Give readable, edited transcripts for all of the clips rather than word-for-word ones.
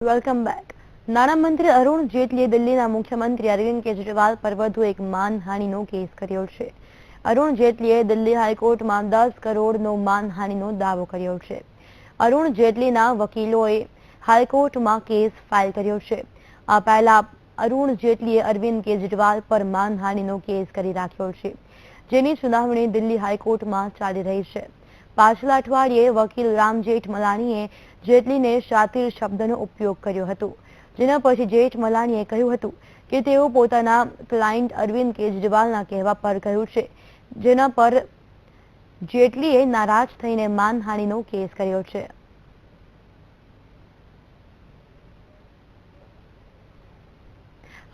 Welcome back. નાણામંત્રી અરુણ જેટલીએ દિલ્હીના મુખ્યમંત્રી અરવિંદ કેજરીવાલ પર વધુ એક માનહાનિનો કેસ કર્યો છે. અરુણ જેટલીએ દિલ્હી હાઈકોર્ટમાં 10 કરોડનો માનહાનિનો દાવો કર્યો છે. અરુણ જેટલીના વકીલોએ હાઈકોર્ટમાં કેસ ફાઇલ કર્યો છે. આ પહેલા અરુણ જેટલીએ અરવિંદ કેજરીવાલ પર માનહાનિનો કેસ કરી રાખ્યો છે, જેની સુનાવણી દિલ્હી હાઈકોર્ટમાં ચાલી રહી છે. પાછલા અઠવાડિયે વકીલ રામ જેઠમલાણીએ જેટલીને શાતિર શબ્દનો ઉપયોગ કર્યો હતો, જેના પછી જેઠમલાણીએ કહ્યું હતું કે તેઓ પોતાના ક્લાયન્ટ અરવિંદ કેજરીવાલના કહેવા પર કહ્યું છે, જેના પર જેટલીએ નારાજ થઈને માનહાનિનો કેસ કર્યો છે.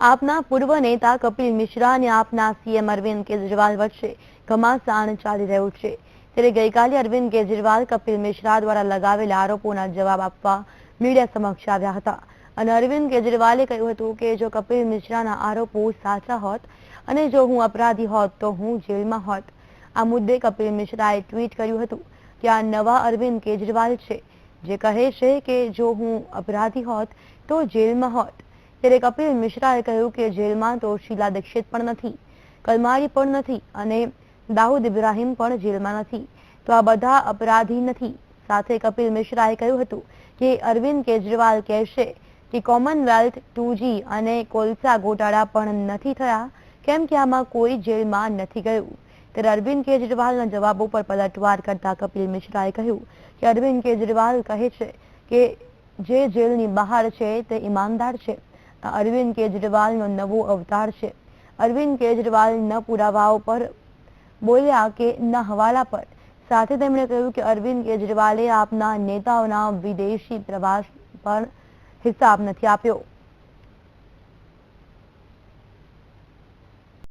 આપના પૂર્વ નેતા કપિલ મિશ્રા અને આપના સીએમ અરવિંદ કેજરીવાલ વચ્ચે ઘમાસાણ ચાલી રહ્યું છે. ત્યારે ગઈકાલે અરવિંદ કેજરીવાલ કપિલ મિશ્રા દ્વારા લગાવેલા આરોપોના જવાબ આપવા મીડિયા સમક્ષ આવ્યા હતા અને અરવિંદ કેજરીવાલે કહ્યું હતું કે જો કપિલ મિશ્રાના આરોપો સાચા હોત અને જો હું અપરાધી હોત તો હું જેલમાં હોત. આ મુદ્દે કપિલ મિશ્રાએ ટ્વીટ કર્યું હતું કે આ નવા અરવિંદ કેજરીવાલ છે, જે કહે છે કે જો હું અપરાધી હોત તો જેલમાં હોત. ત્યારે કપિલ મિશ્રાએ કહ્યું કે જેલમાં તો શીલા દીક્ષિત પણ નથી, કલમાડી પણ નથી અને દાઉદ ઇબ્રાહિમ પણ જેલમાં નથી, તો આ બધા અપરાધી નથી. સાથે કપિલ મિશ્રાએ કહ્યું હતું કે અરવિંદ કેજરીવાલ કહેશે કે કોમનવેલ્થ 2G અને કોલસા ગોટાળા પણ નથી થયા, કેમ કે આમાં કોઈ જેલમાં નથી ગયું. ત્યારે અરવિંદ કેજરીવાલના જવાબો પર પલટવાર કરતા કપિલ મિશ્રાએ કહ્યું કે અરવિંદ કેજરીવાલ કહે છે કે જે જેલની બહાર છે તે ઈમાનદાર છે. આ અરવિંદ કેજરીવાલનો નવો અવતાર છે. અરવિંદ કેજરીવાલ ન પુરાવાઓ પર બોલ્યા કે ન હવાલા પર. સાથે તેમણે કહ્યું કે અરવિંદ કેજરીવાલે આપના નેતાઓના વિદેશી પ્રવાસ પર હિસાબ નથી આપ્યો.